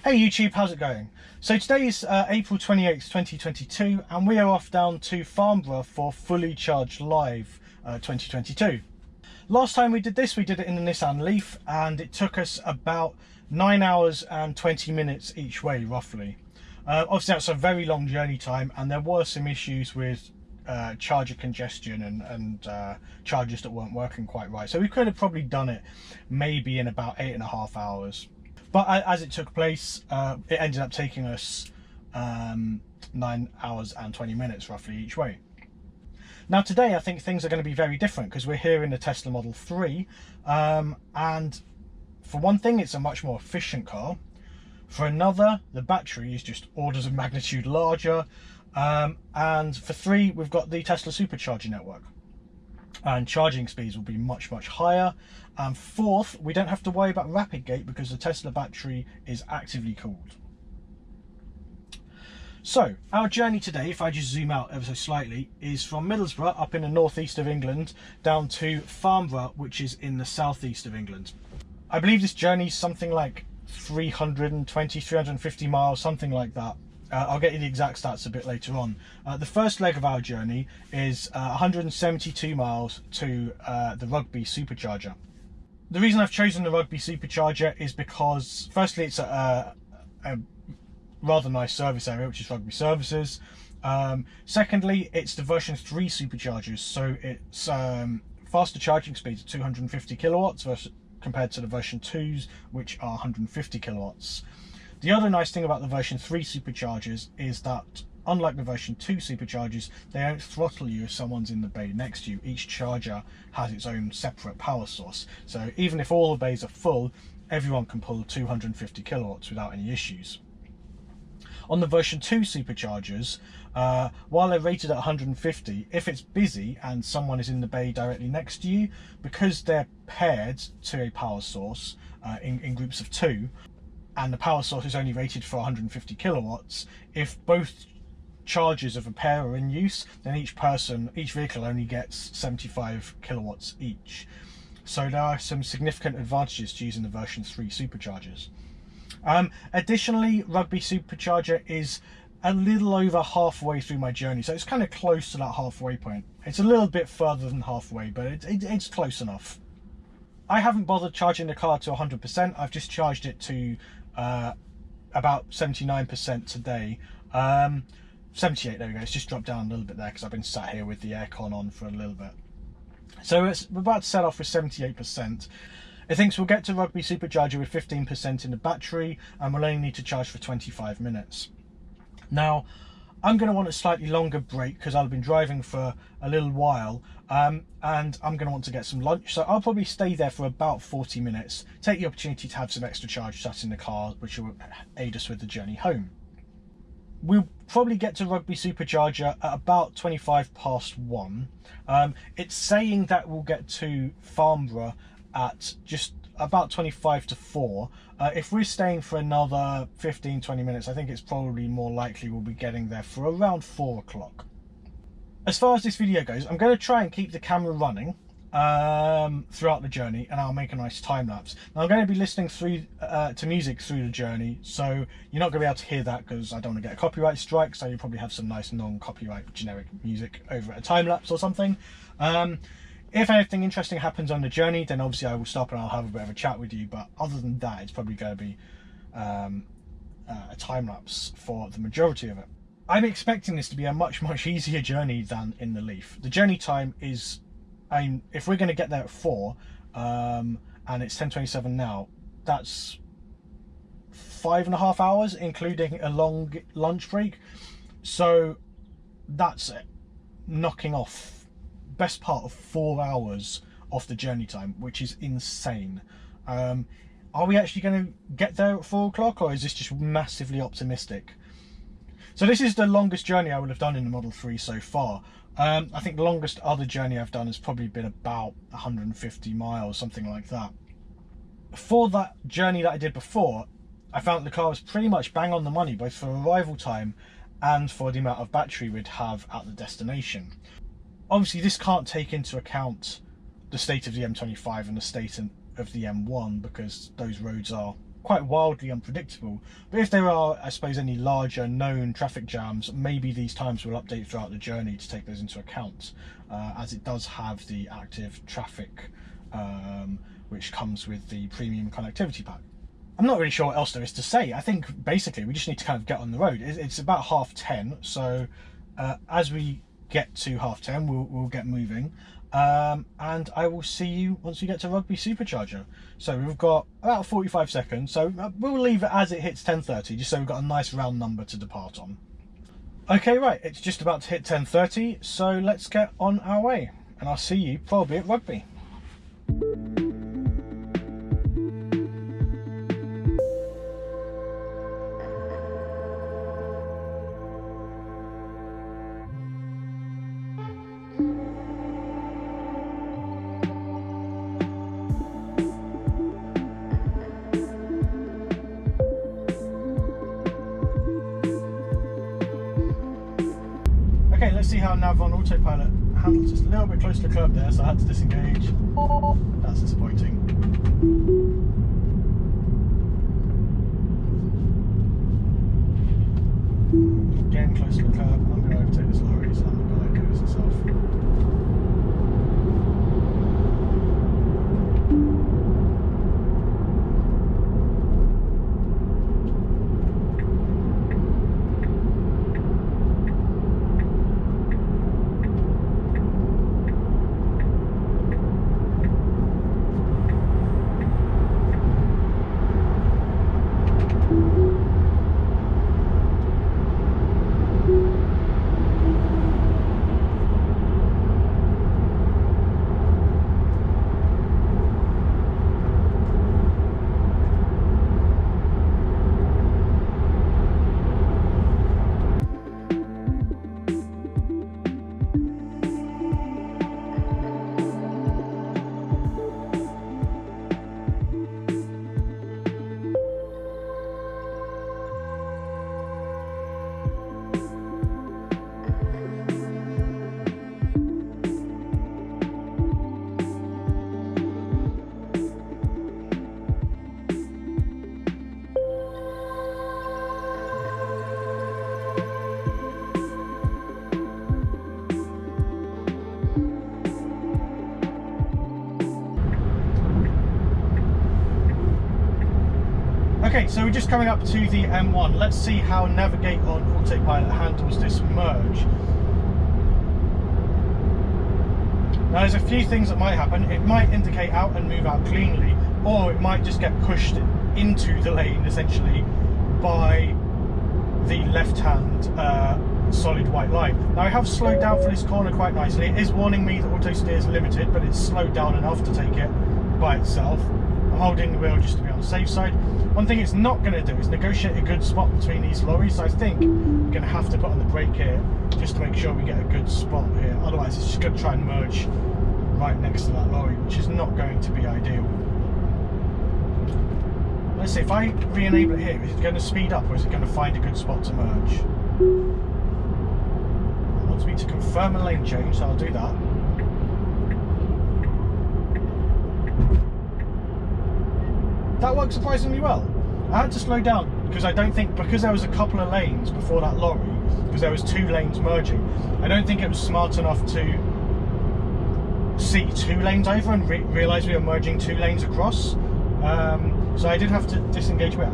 Hey YouTube, how's it going? So today is April 28th, 2022, and we are off down to Farnborough for Fully Charged Live 2022. Last time we did this, we did it in the Nissan Leaf, and it took us about 9 hours and 20 minutes each way, roughly. Obviously that's a very long journey time, and there were some issues with charger congestion and chargers that weren't working quite right. So we could have probably done it maybe in about 8.5 hours. But as it took place, it ended up taking us 9 hours and 20 minutes roughly each way. Now today I think things are going to be very different because we're here in the Tesla Model 3, and for one thing it's a much more efficient car. For another, the battery is just orders of magnitude larger, and for three, we've got the Tesla supercharger network, and charging speeds will be much higher. And fourth, we don't have to worry about rapid gate because the Tesla battery is actively cooled. So our journey today, if I just zoom out ever so slightly, is from Middlesbrough up in the northeast of England down to Farnborough, which is in the southeast of England. I believe this journey is something like 350 miles, something like that. I'll get you the exact stats a bit later on. The first leg of our journey is 172 miles to the Rugby supercharger. The reason I've chosen the Rugby supercharger is because firstly it's a rather nice service area, which is Rugby Services. Secondly, it's the version 3 superchargers, so it's faster charging speeds at 250 kilowatts compared to the version 2s, which are 150 kilowatts. The other nice thing about the version 3 superchargers is that, unlike the version 2 superchargers, they don't throttle you if someone's in the bay next to you. Each charger has its own separate power source. So even if all the bays are full, everyone can pull 250 kilowatts without any issues. On the version 2 superchargers, while they're rated at 150, if it's busy and someone is in the bay directly next to you, because they're paired to a power source in groups of 2, and the power source is only rated for 150 kilowatts, if both chargers of a pair are in use, then each vehicle only gets 75 kilowatts each. So there are some significant advantages to using the version 3 superchargers. Additionally, Rugby supercharger is a little over halfway through my journey, so it's kind of close to that halfway point. It's a little bit further than halfway, but it's close enough. I haven't bothered charging the car to 100%. I've just charged it to about 79% today. 78, there we go. It's just dropped down a little bit there because I've been sat here with the aircon on for a little bit. So we're about to set off with 78%. It thinks we'll get to Rugby supercharger with 15% in the battery, and we'll only need to charge for 25 minutes. Now, I'm going to want a slightly longer break because I've been driving for a little while, and I'm going to want to get some lunch, so I'll probably stay there for about 40 minutes, take the opportunity to have some extra charge sat in the car, which will aid us with the journey home. We'll probably get to Rugby supercharger at about 1:25. It's saying that we'll get to Farnborough at just about 4:25. If we're staying for another 15-20 minutes, I think it's probably more likely we'll be getting there for around 4 o'clock. As far as this video goes, I'm going to try and keep the camera running throughout the journey, and I'll make a nice time lapse. Now I'm going to be listening through to music through the journey, so you're not going to be able to hear that because I don't want to get a copyright strike, so you'll probably have some nice non-copyright generic music over at a time lapse or something. If anything interesting happens on the journey, then obviously I will stop and I'll have a bit of a chat with you, but other than that, it's probably going to be a time lapse for the majority of it. I'm expecting this to be a much easier journey than in the Leaf. The journey time is, if we're going to get there at 4 and it's 10:27 now, that's 5.5 hours including a long lunch break, so that's knocking off best part of 4 hours off the journey time, which is insane. Are we actually going to get there at 4 o'clock, or is this just massively optimistic? So this is the longest journey I would have done in the Model 3 so far. I think the longest other journey I've done has probably been about 150 miles, something like that. For that journey that I did before, I found the car was pretty much bang on the money, both for arrival time and for the amount of battery we'd have at the destination. Obviously this can't take into account the state of the M25 and the state of the M1 because those roads are quite wildly unpredictable. But if there are, I suppose, any larger known traffic jams, maybe these times will update throughout the journey to take those into account, as it does have the active traffic which comes with the premium connectivity pack. I'm not really sure what else there is to say. I think basically we just need to kind of get on the road. It's about 10:30, so as we get to 10:30, we'll get moving, and I will see you once we get to Rugby Supercharger. So we've got about 45 seconds, so we'll leave it as it hits 10:30, just so we've got a nice round number to depart on. Okay, right, it's just about to hit 10:30, so let's get on our way, and I'll see you probably at Rugby. Okay, let's see how nav on autopilot handles. Just a little bit close to the curb there, so I had to disengage. That's disappointing. Again, close to the curb. I'm going to overtake this lorry, so I'm not going to do this myself. Okay, so we're just coming up to the M1. Let's see how Navigate on autopilot handles this merge. Now there's a few things that might happen. It might indicate out and move out cleanly, or it might just get pushed into the lane essentially by the left-hand solid white line. Now I have slowed down for this corner quite nicely. It is warning me that auto steer is limited, but it's slowed down enough to take it by itself. I'm holding the wheel just to be on the safe side. One thing it's not going to do is negotiate a good spot between these lorries, so I think we're going to have to put on the brake here just to make sure we get a good spot here. Otherwise it's just going to try and merge right next to that lorry, which is not going to be ideal. Let's see, if I re-enable it here, is it going to speed up or is it going to find a good spot to merge? It wants me to confirm a lane change, so I'll do that. That worked surprisingly well. I had to slow down because I don't think, because there was a couple of lanes before that lorry, because there was 2 lanes merging, I don't think it was smart enough to see 2 lanes over and realise we were merging 2 lanes across. So I did have to disengage with it.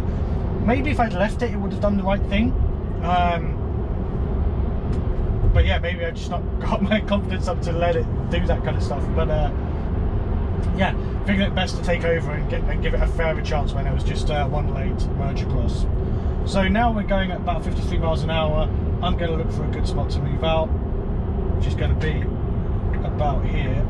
Maybe if I'd left it, it would have done the right thing. But yeah, maybe I just not got my confidence up to let it do that kind of stuff. But yeah, figured it best to take over and give it a fairer chance when it was just 1 lane to merge across. So now we're going at about 53 miles an hour. I'm going to look for a good spot to move out, which is going to be about here.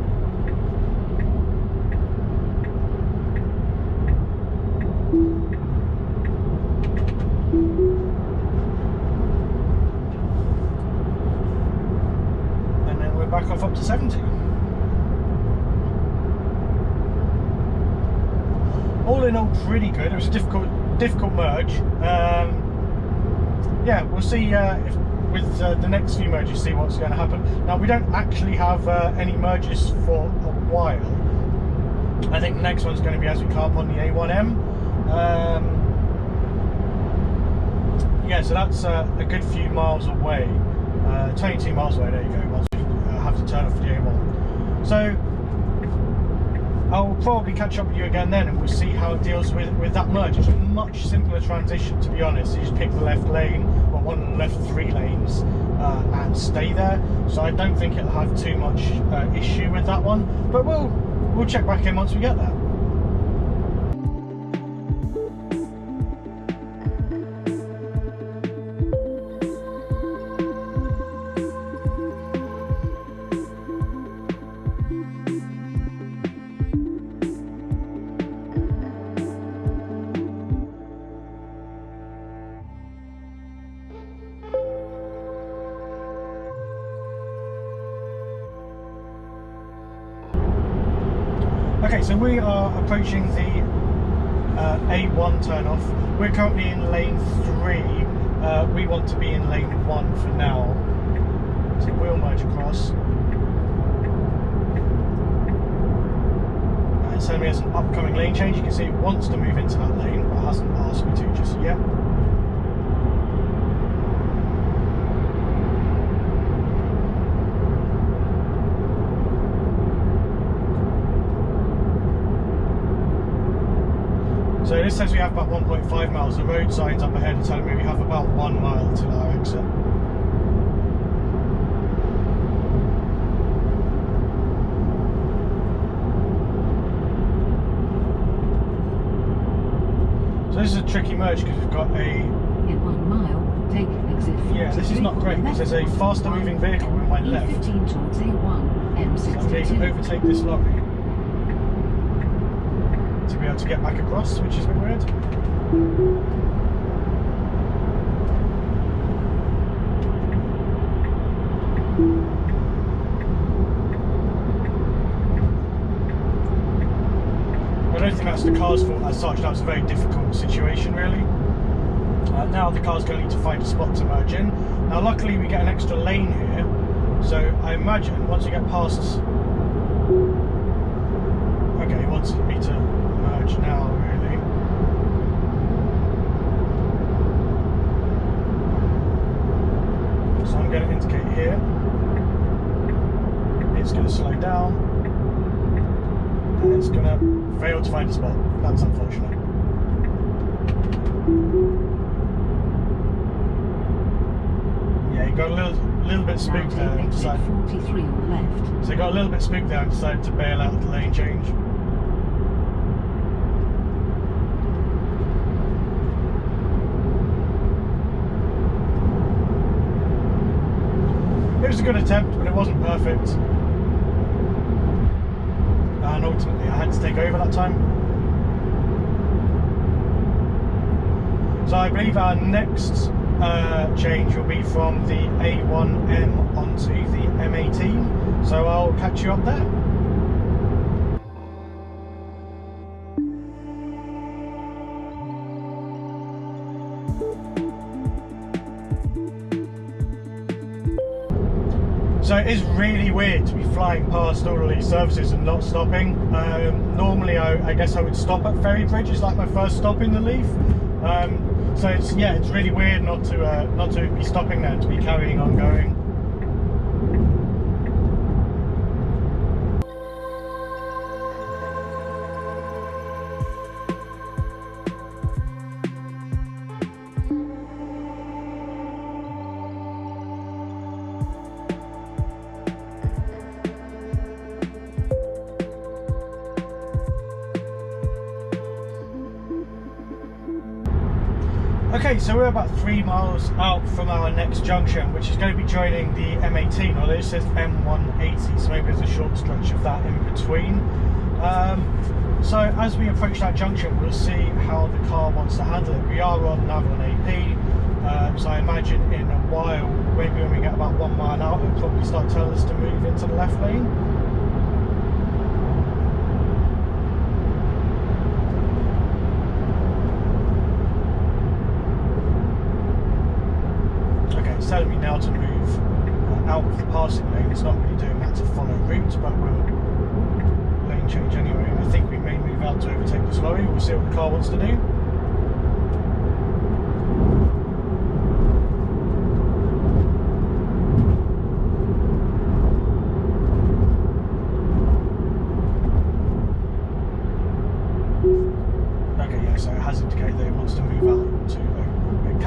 And then we're back off up to 70. All in all, pretty good. It was a difficult merge. Yeah, we'll see if with the next few merges, see what's going to happen. Now we don't actually have any merges for a while. I think the next one's going to be as we come up on the A1M. Yeah, so that's a good few miles away. 22 miles away, there you go, once we have to turn off the A1. So I'll probably catch up with you again then, and we'll see how it deals with that merge. It's a much simpler transition, to be honest. You just pick the left lane, or one of the left 3 lanes, and stay there. So I don't think it'll have too much issue with that one, but we'll check back in once we get there. Okay, so we are approaching the A1 turn-off. We're currently in lane 3. We want to be in lane 1 for now. So we'll merge across. It's telling me there's an upcoming lane change. You can see it wants to move into that lane, but hasn't asked me to just yet. So this says we have about 1.5 miles. The road signs up ahead are telling me we have about 1 mile till our exit. So this is a tricky merge because we've got a... In 1 mile, take exit 43. Yeah, this is not great because there's a faster moving vehicle in my left. E15 towards A1, M62. So I'm going to overtake this lorry to be able to get back across, which is a bit weird. I don't think that's the car's fault as such. That was a very difficult situation, really. Now the car's going to need to find a spot to merge in. Now luckily we get an extra lane here, so I imagine once you get past... Okay, he wants me to merge now, really. So I'm going to indicate here. It's going to slow down, and it's going to fail to find a spot. That's unfortunate. Yeah, he got a little bit spooked there and decided. 43 on the left. So he got a little bit spooked there and decided to bail out the lane change. It was a good attempt, but it wasn't perfect. And ultimately I had to take over that time. So I believe our next change will be from the A1M onto the M18. So I'll catch you up there. So it is really weird to be flying past all of these services and not stopping. Normally I guess I would stop at Ferry Bridge. It's like my first stop in the Leaf. So it's really weird not to be stopping there, to be carrying on going. Okay, so we're about 3 miles out from our next junction, which is going to be joining the M18, although it says M180, so maybe there's a short stretch of that in between. So as we approach that junction, we'll see how the car wants to handle it. We are on Naval AP, so I imagine in a while, maybe when we get about 1 mile out, it'll probably start telling us to move into the left lane. It's telling me now to move out of the passing lane. It's not really doing that to follow route, but we'll lane change anyway. I think we may move out to overtake this lorry. We'll see what the car wants to do.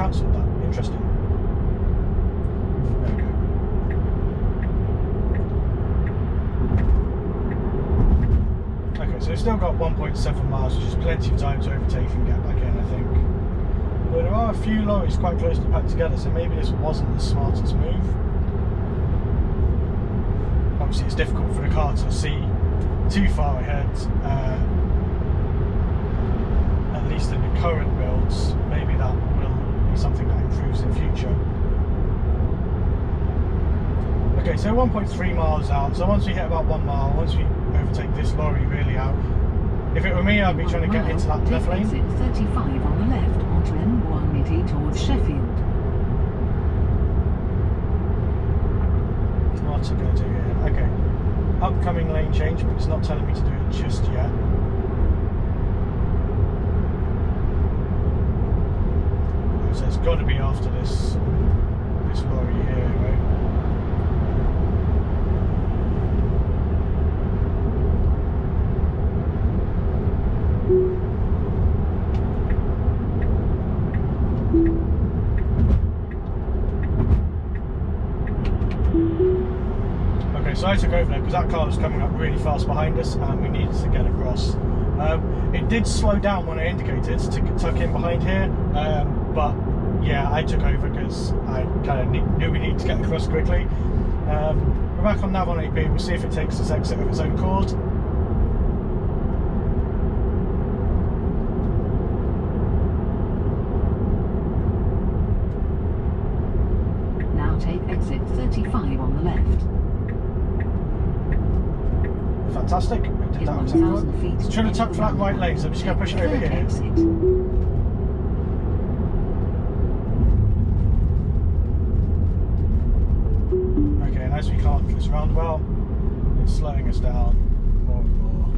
cancelled that. Interesting. There we go. Okay, so we've still got 1.7 miles, which is plenty of time to overtake and get back in, I think. But there are a few lorries quite closely packed together, so maybe this wasn't the smartest move. Obviously it's difficult for the car to see too far ahead, at least in the current builds. Maybe that will be something that improves in future. Okay, so 1.3 miles out, so once we hit about 1 mile, once we overtake this lorry really out, if it were me, I'd be trying to get into that left lane. Exit 35 on the left onto M180 towards Sheffield. What's it going to do here? Okay, upcoming lane change, but it's not telling me to do it just yet. So it's got to be after this lorry here, right? So I took over there because that car was coming up really fast behind us and we needed to get across. It did slow down when I indicated to tuck in behind here, but yeah, I took over because I kind of knew we needed to get across quickly. We're back on nav on 8B, we'll see if it takes this exit of its own accord. Now take exit 35 on the left. Fantastic. We did that on time. It's trying to tuck flat right lane, so I'm just going to push it over here. Okay, and as we can't get this roundabout, it's slowing us down more and more.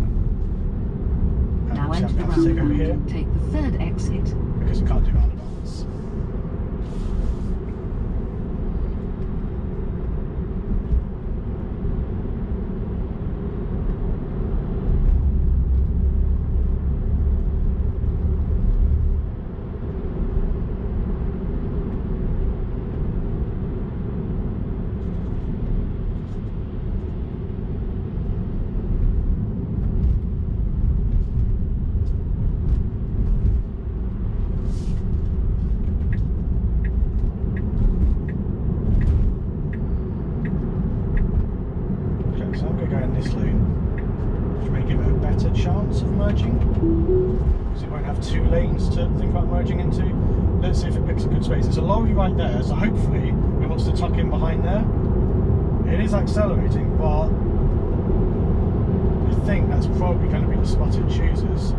And Now I'm enter the going to have to take over here roundabout. Take the third exit. because we can't do roundabouts. This lane, which may give it a better chance of merging, because it won't have two lanes to think about merging into. Let's see if it picks a good space. There's a lorry right there, so hopefully it wants to tuck in behind there. It is accelerating, but I think that's probably going to be the spot it chooses.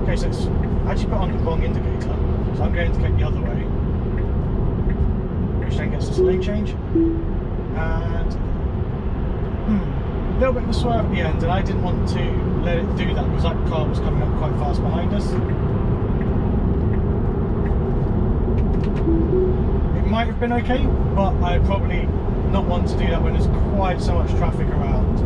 Okay, so it's actually put on the wrong indicator, so I'm going to get the other way, which then gets us a lane change, and a little bit of a swerve at the end, and I didn't want to let it do that because that car was coming up quite fast behind us. It might have been okay, but I probably not want to do that when there's quite so much traffic around.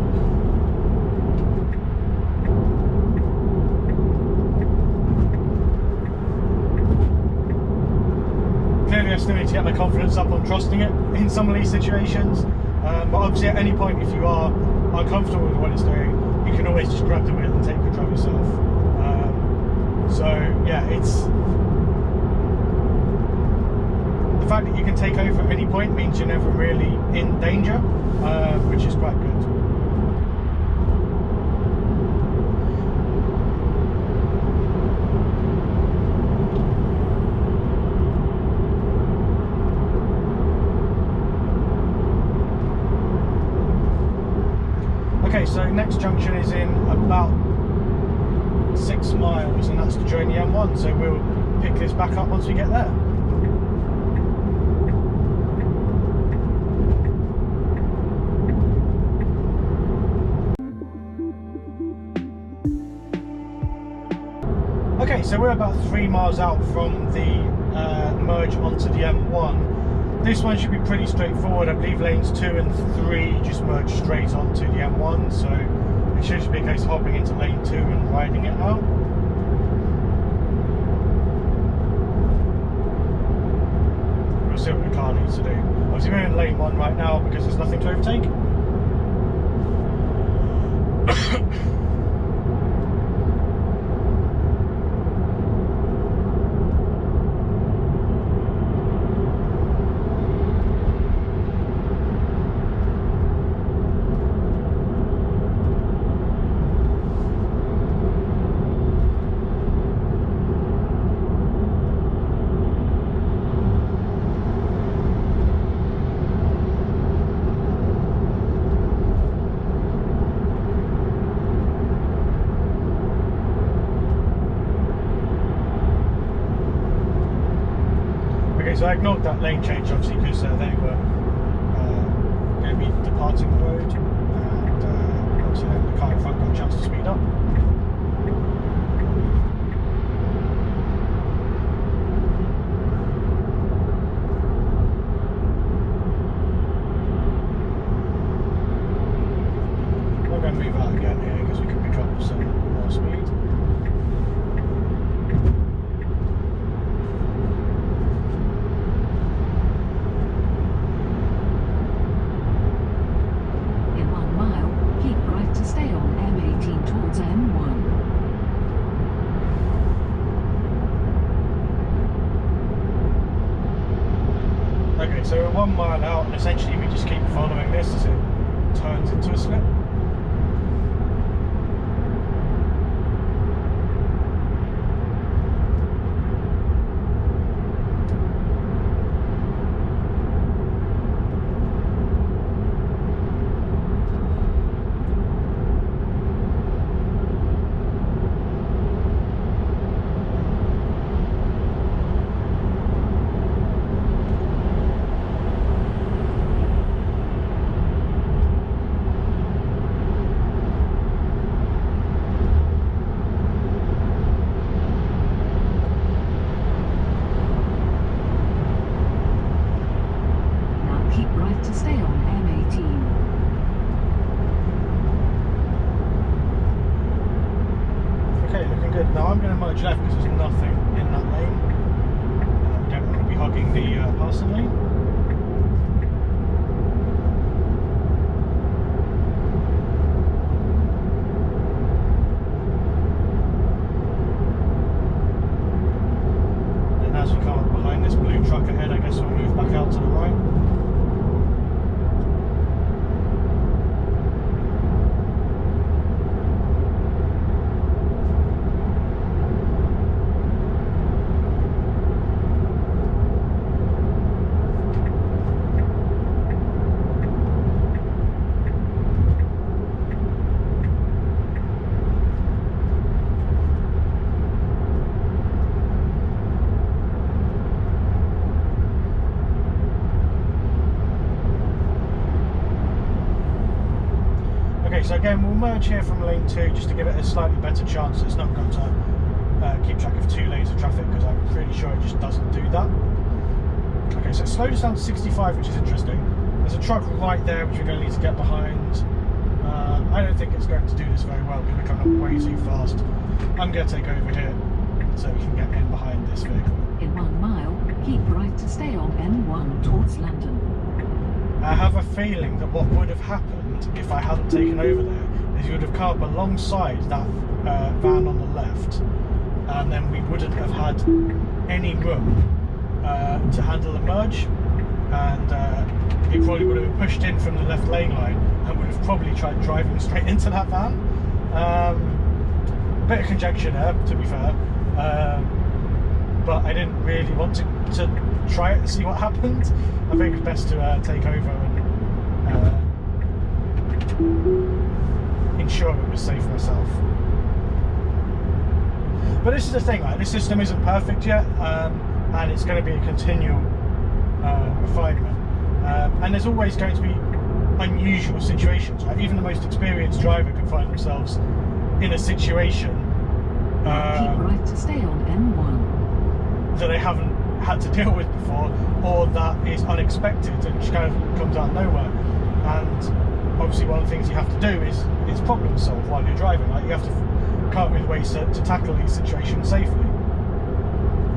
Clearly I still need to get my confidence up on trusting it in some of these situations. But obviously at any point, if you are uncomfortable with what it's doing, you can always just grab the wheel and take control yourself. So yeah, it's the fact that you can take over at any point means you're never really in danger, which is quite good. Okay, so next junction is in about 6 miles, and that's to join the M1, so we'll pick this back up once we get there. Okay, so we're about 3 miles out from the merge onto the M1. This one should be pretty straightforward. I believe lanes 2 and 3 just merge straight onto the M1, so it should just be a case of hopping into lane 2 and riding it out. car needs to do. Obviously we're in lane 1 right now because there's nothing to overtake. So I ignored that lane change obviously because they were going to be departing the road, and obviously then the car in front got a chance to speed up. I'm going to move out again here because we can pick up some more speed. Okay, so we're 1 mile out, and essentially we just keep following this as it turns into a slip. To stay on M18. Okay, looking good. Now I'm going to merge left because there's nothing in that lane. I don't want to be hogging the passing lane. And as we come up behind this blue truck ahead, I guess we'll move back out to the right. So again, we'll merge here from lane 2 just to give it a slightly better chance. It's not going to keep track of 2 lanes of traffic because I'm pretty sure it just doesn't do that. Okay, so it slowed us down to 65, which is interesting. There's a truck right there which we're going to need to get behind. I don't think it's going to do this very well because we're coming up way too fast. I'm going to take over here so we can get in behind this vehicle. In 1 mile, keep right to stay on M1 towards London. I have a feeling that what would have happened if I hadn't taken over there is you would have come up alongside that van on the left, and then we wouldn't have had any room to handle the merge, and it probably would have been pushed in from the left lane line and would have probably tried driving straight into that van. Bit of conjecture there, to be fair, but I didn't really want to try it and see what happened. I think it's best to take over and ensure it was safe myself. But this is the thing, right? This system isn't perfect yet, and it's going to be a continual refinement. And there's always going to be unusual situations, right? Even the most experienced driver can find themselves in a situation keep right to stay on M1 that they haven't had to deal with before, or that is unexpected and just kind of comes out of nowhere. And obviously one of the things you have to do is problem solve while you're driving. Like, you have to come up with ways to tackle these situations safely.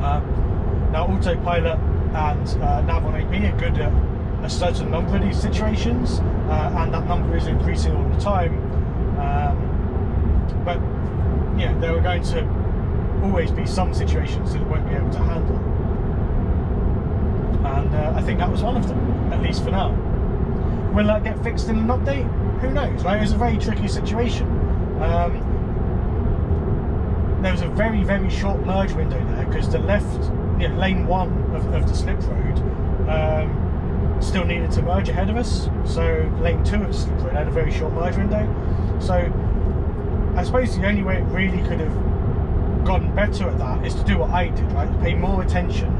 Now autopilot and nav on AP are good at a certain number of these situations, and that number is increasing all the time. But yeah, there are going to always be some situations that it won't be able to handle, and I think that was one of them, at least for now. Will that get fixed in an update? Who knows, right? It was a very tricky situation. There was a very, very short merge window there because the left, lane 1 of the slip road still needed to merge ahead of us. So lane 2 of the slip road had a very short merge window. So I suppose the only way it really could have gotten better at that is to do what I did, right? Pay more attention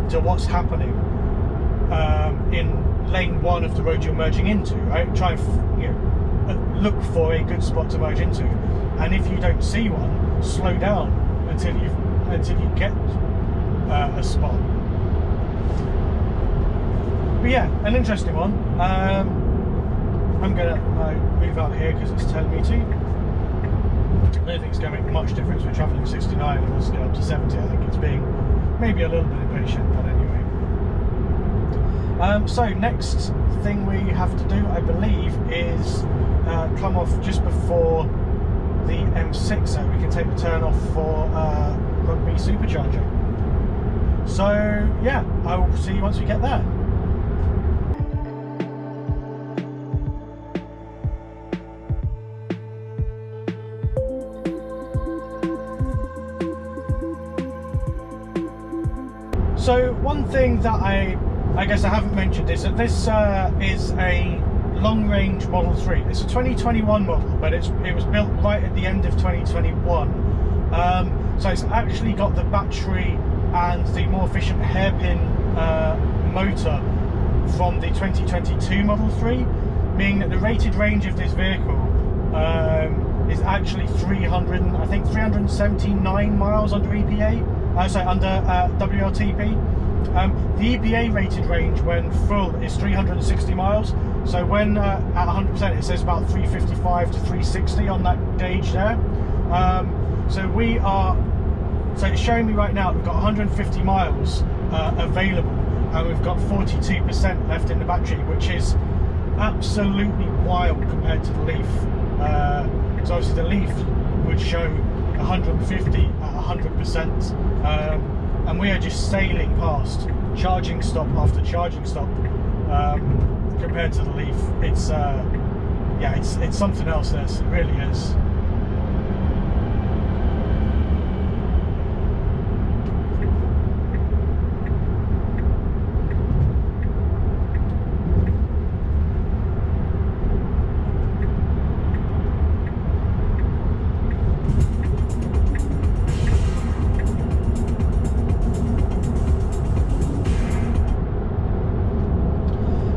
to what's happening in lane 1 of the road you're merging into, right? Try and look for a good spot to merge into, and if you don't see one, slow down until you get a spot. But yeah, an interesting one. I'm gonna move out here because it's telling me to. I don't think it's going to make much difference. We're travelling 69 and we'll get up to 70. I think it's being maybe a little bit impatient, but anyway. So next thing we have to do, I believe, is come off just before the M6 so we can take the turn off for Rugby Supercharger. So yeah, I will see you once we get there. So one thing that I guess I haven't mentioned is that this is a long-range Model 3. It's a 2021 model, but it was built right at the end of 2021. So it's actually got the battery and the more efficient hairpin motor from the 2022 Model 3, meaning that the rated range of this vehicle is actually 379 miles under EPA. Under WLTP. The EPA rated range when full is 360 miles. So when at 100% it says about 355 to 360 on that gauge there. So it's showing me right now we've got 150 miles available, and we've got 42% left in the battery, which is absolutely wild compared to the Leaf. So obviously the Leaf would show 150 at 100%, and we are just sailing past charging stop after charging stop. Compared to the Leaf, it's it's something else. This, it really is.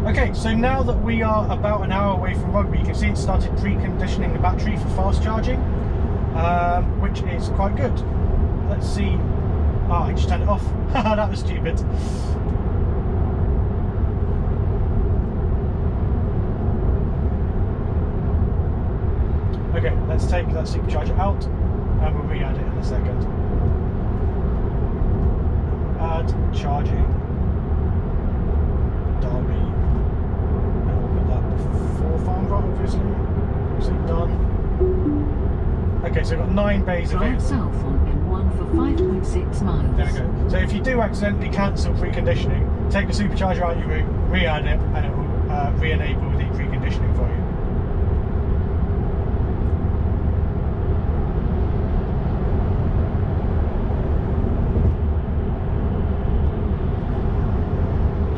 Okay, so now that we are about an hour away from Rugby, you can see it started preconditioning the battery for fast charging, which is quite good. Let's see. I just turned it off. That was stupid. Okay, let's take that supercharger out and we'll re-add it in a second. Add charging. Derby. For Farnborough, obviously. So done. Okay, so we've got 9 bays available. Drive south on M1 for 5.6 miles. There we go. So if you do accidentally cancel preconditioning, take the supercharger out of your route, re-add it, and it will re-enable the preconditioning for you.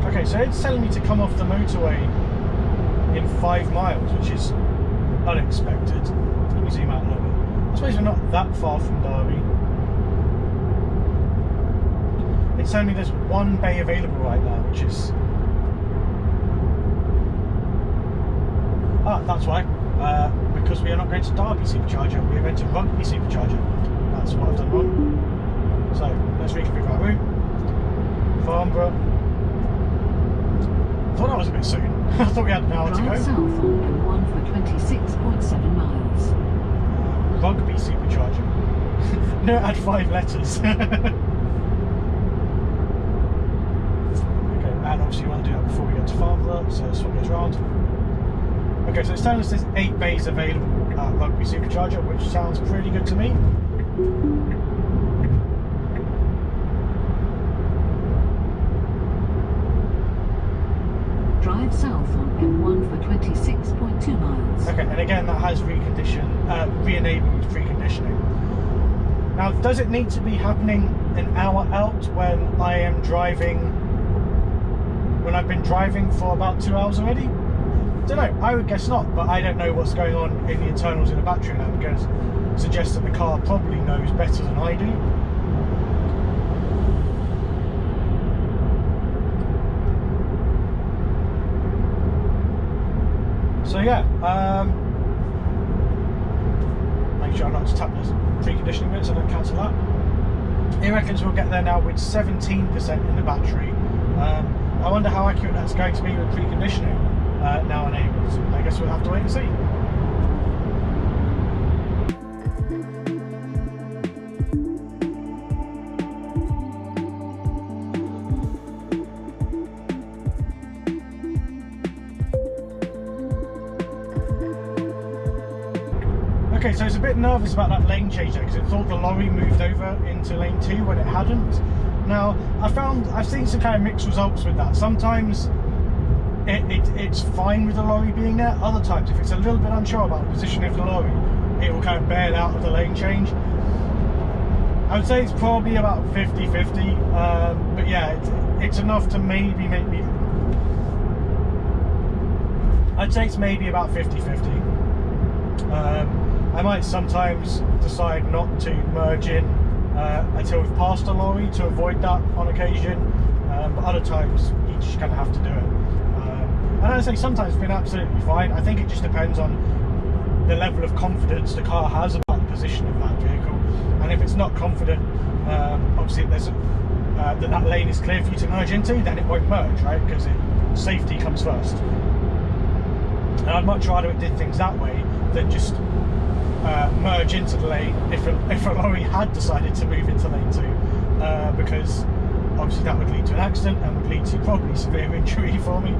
Okay, so it's telling me to come off the motorway in 5 miles, which is unexpected. Let me zoom out a little bit. I suppose we're not that far from Derby. It's telling me there's 1 bay available right now, which is... that's why. Because we are not going to Derby Supercharger, we are going to Rugby Supercharger. That's what I've done wrong. So, let's reconfigure our route. Farnborough. I thought that was a bit soon. I thought we had an hour to go. Drive south on M1 for 26.7 miles. Rugby Supercharger. No, add 5 letters. whatever, so swap it around. Okay, so it's telling us there's 8 bays available at Rugby Supercharger, which sounds pretty good to me. Drive south on M1 for 26.2 miles. Okay, and again that has re-enabled preconditioning. Now, does it need to be happening an hour out when I am driving, when I've been driving for about 2 hours already? Don't know, I would guess not, but I don't know what's going on in the internals of the battery, and I'm going to suggest that the car probably knows better than I do. So yeah, make sure not to tap this preconditioning bit so I don't cancel that. He reckons we'll get there now with 17% in the battery. I wonder how accurate that's going to be with preconditioning now enabled. I guess we'll have to wait and see. Okay, so it's a bit nervous about that lane change because it thought the lorry moved over into lane 2 when it hadn't. Now, I've seen some kind of mixed results with that. Sometimes it's fine with the lorry being there. Other times, if it's a little bit unsure about the position of the lorry, it will kind of bail out of the lane change. I would say it's probably about 50-50, but yeah, it's enough to maybe make me... I'd say it's maybe about 50-50. I might sometimes decide not to merge in until we've passed a lorry to avoid that on occasion, but other times you just kind of have to do it. And I'd say sometimes it's been absolutely fine. I think it just depends on the level of confidence the car has about the position of that vehicle, and if it's not confident, obviously there's that lane is clear for you to merge into, then it won't merge, right? Because safety comes first. And I'd much rather it did things that way than just merge into the lane if a lorry had decided to move into lane 2, because obviously that would lead to an accident and would lead to probably severe injury for me.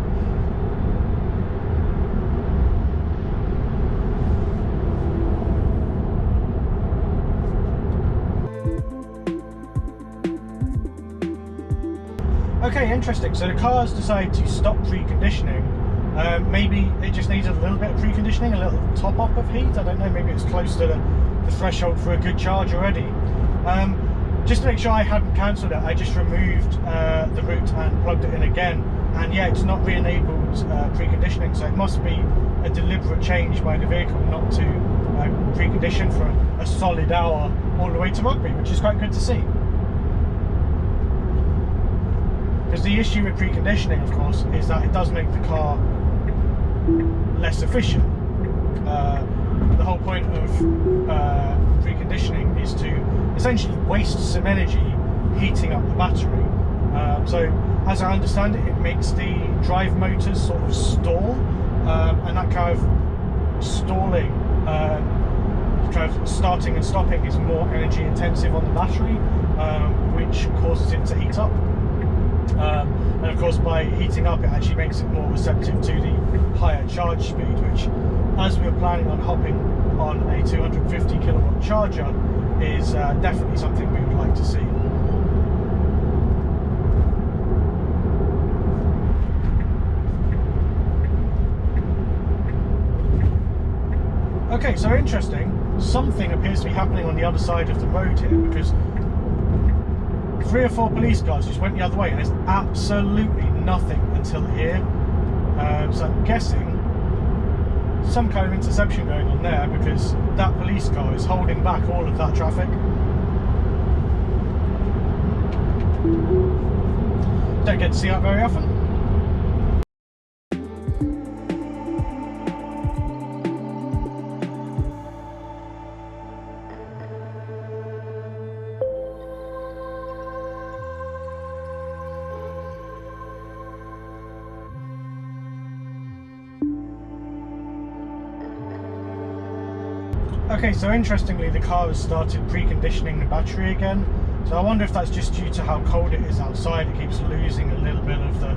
Okay, interesting. So the car's decided to stop preconditioning. Maybe it just needs a little bit of preconditioning, a little top up of heat. I don't know, maybe it's close to the threshold for a good charge already. Just to make sure I hadn't cancelled it, I just removed the route and plugged it in again, and yeah, it's not re-enabled preconditioning, so it must be a deliberate change by the vehicle not to precondition for a solid hour all the way to Rugby, which is quite good to see. Because the issue with preconditioning, of course, is that it does make the car less efficient. The whole point of preconditioning is to essentially waste some energy heating up the battery. So, as I understand it, it makes the drive motors sort of stall, and that kind of stalling, kind of starting and stopping, is more energy intensive on the battery, which causes it to heat up. And of course, by heating up, it actually makes it more receptive to the higher charge speed, which, as we're planning on hopping on a 250 kilowatt charger, is definitely something we would like to see. Okay, so interesting, something appears to be happening on the other side of the road here, because 3 or 4 police cars just went the other way, and there's absolutely nothing until here. So I'm guessing some kind of interception going on there, because that police car is holding back all of that traffic. Don't get to see that very often. Okay, so interestingly, the car has started preconditioning the battery again. So I wonder if that's just due to how cold it is outside. It keeps losing a little bit of the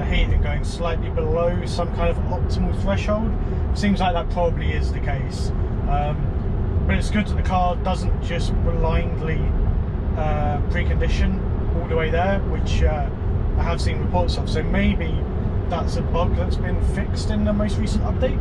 heat and going slightly below some kind of optimal threshold. Seems like that probably is the case. But it's good that the car doesn't just blindly precondition all the way there, which I have seen reports of. So maybe that's a bug that's been fixed in the most recent update.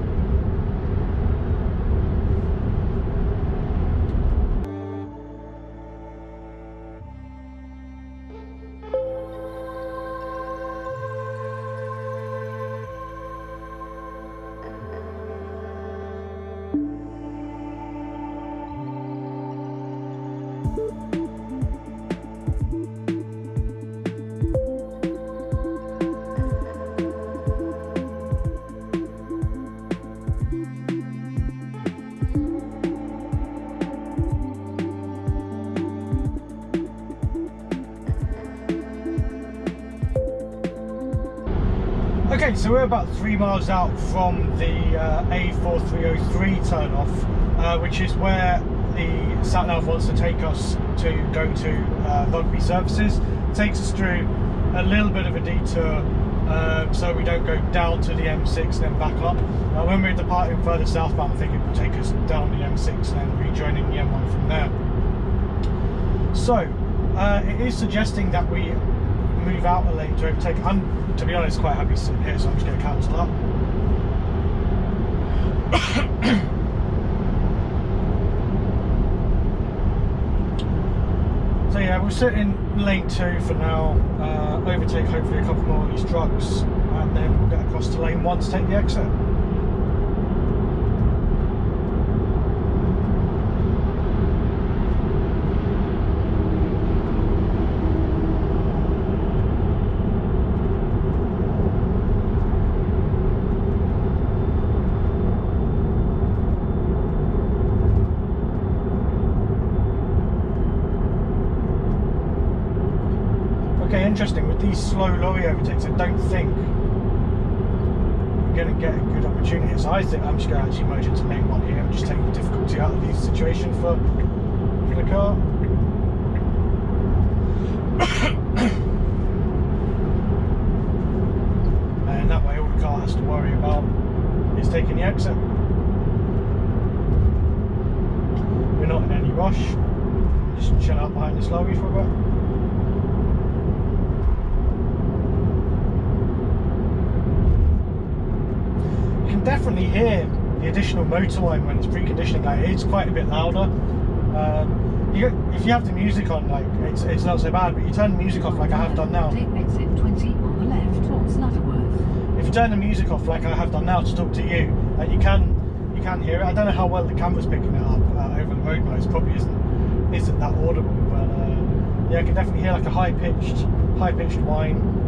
Okay, so we're about 3 miles out from the A4303 turn-off, which is where the sat-nav wants to take us to go to Rugby services. It takes us through a little bit of a detour, so we don't go down to the M6 and then back up. When we're departing further southbound, I think it will take us down the M6 and then rejoining the M1 from there. So, it is suggesting that we move out a lane to overtake. I'm, to be honest, quite happy sitting here, so I'm just going to cancel that. So yeah, we'll sit in lane 2 for now, overtake hopefully a couple more of these trucks, and then we'll get across to lane 1 to take the exit. Okay, interesting, with these slow lorry overtakes, I don't think we're going to get a good opportunity. So I think I'm just going to actually merge into lane 1 here and just take the difficulty out of the situation for the car. And that way all the car has to worry about is taking the exit. We're not in any rush, just chill out behind this lorry for a bit. Definitely hear the additional motor line when it's preconditioning. Like, it's quite a bit louder. If you have the music on, like, it's not so bad, but you turn the music off like I have done now. Take exit 20 on the left towards Lutterworth. If you turn the music off like I have done now to talk to you, you can hear it. I don't know how well the camera's picking it up over the road noise. Probably isn't that audible, but yeah, I can definitely hear like a high pitched whine.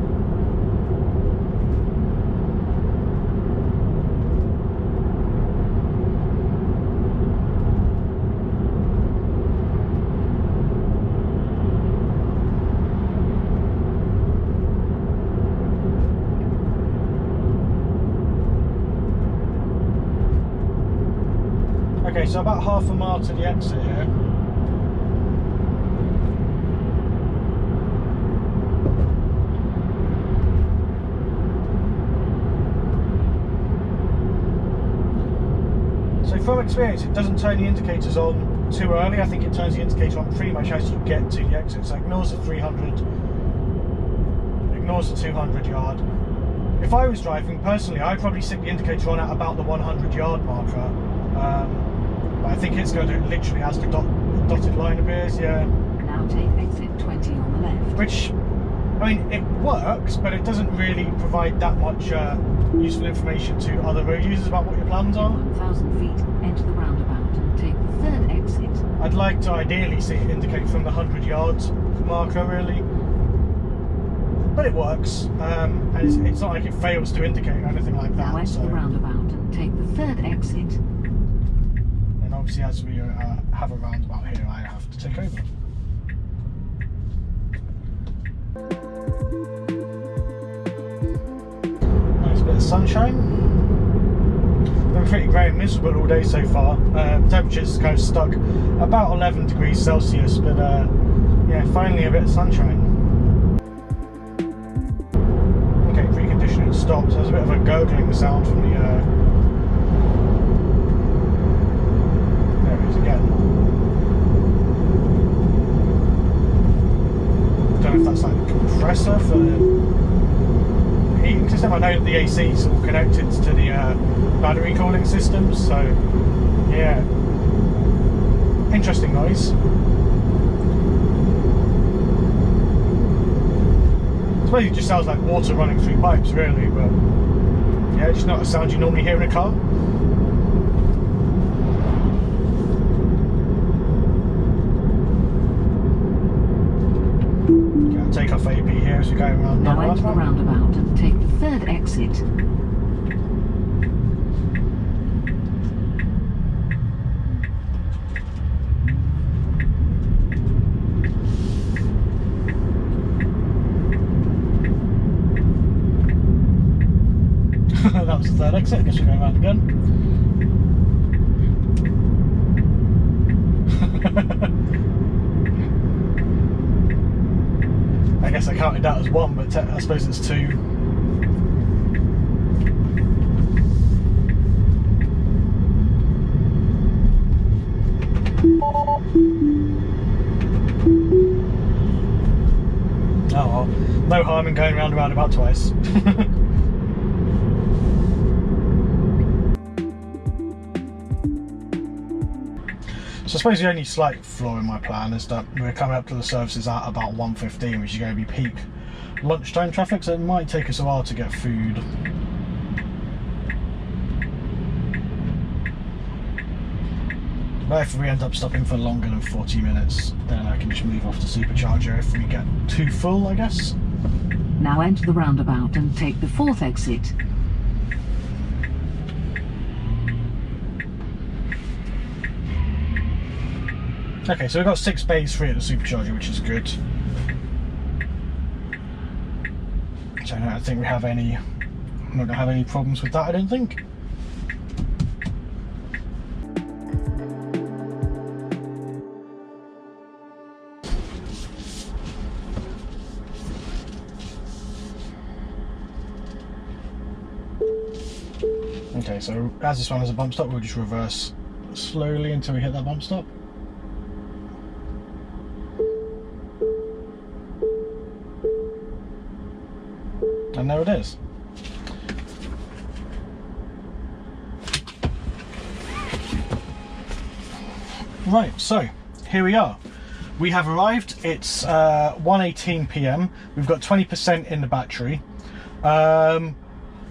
Okay, so about half a mile to the exit here. So from experience, it doesn't turn the indicators on too early. I think it turns the indicator on pretty much as you get to the exit. So ignores the 300, ignores the 200 yard. If I was driving, personally, I'd probably stick the indicator on at about the 100 yard marker. But I think it's going to literally as the dotted line appears, yeah. Now take exit 20 on the left. Which, I mean, it works, but it doesn't really provide that much useful information to other road users about what your plans are. 1,000 feet, enter the roundabout and take the third exit. I'd like to ideally see it indicate from the 100 yards marker, really. But it works, and it's not like it fails to indicate or anything like that. Now enter the roundabout and take the third exit. Obviously, as we have a roundabout here, I have to take over. Nice bit of sunshine. Been pretty grey and miserable all day so far. Temperatures kind of stuck about 11 degrees Celsius, but Yeah, finally a bit of sunshine. Okay, preconditioning stopped. So there's a bit of a gurgling sound from the there it is again. Don't know if that's like a compressor for the heating system. I know that the AC is all connected to the battery cooling system, so yeah, interesting noise. I suppose it just sounds like water running through pipes, really, but yeah, just not a sound you normally hear in a car. Take off AP here as we go around. Now enter the roundabout and take the third exit. That was the third exit. I guess we're going around again. I guess I counted that as one, but I suppose it's two. Oh well, no harm in going round about twice. So I suppose the only slight flaw in my plan is that we're coming up to the services at about 1:15, which is going to be peak lunchtime traffic, so it might take us a while to get food. But if we end up stopping for longer than 40 minutes, then I can just move off to Supercharger if we get too full, I guess. Now enter the roundabout and take the fourth exit. Okay, so we've got 6 bays free at the Supercharger, which is good. So I don't think we have any, I'm not going to have any problems with that, I don't think. Okay, so as this one has a bump stop, we'll just reverse slowly until we hit that bump stop. And there it is. Right, so here we are. We have arrived. It's 1:18 PM. We've got 20% in the battery.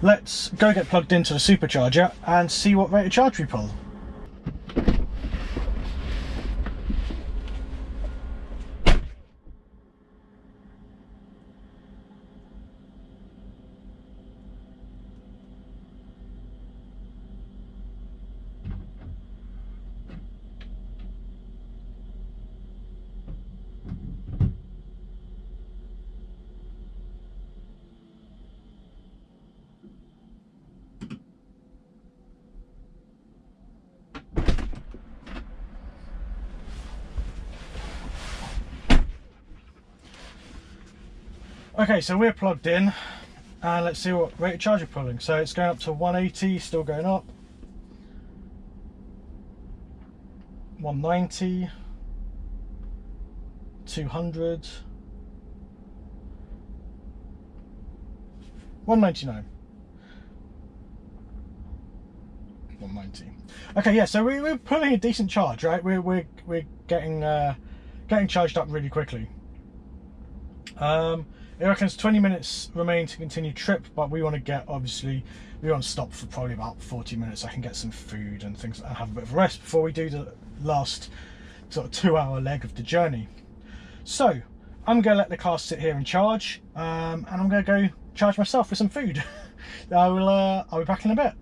Let's go get plugged into the Supercharger and see what rate of charge we pull. Okay, so we're plugged in and let's see what rate of charge we're pulling. So it's going up to 180, still going up. 190, 200, 199, 190. Okay, yeah, so we're pulling a decent charge, right? We're getting charged up really quickly. It reckons 20 minutes remain to continue trip, but we want to get, obviously, we want to stop for probably about 40 minutes. I can get some food and things and have a bit of a rest before we do the last sort of 2-hour leg of the journey. So I'm going to let the car sit here and charge, and I'm going to go charge myself with some food. I'll be back in a bit.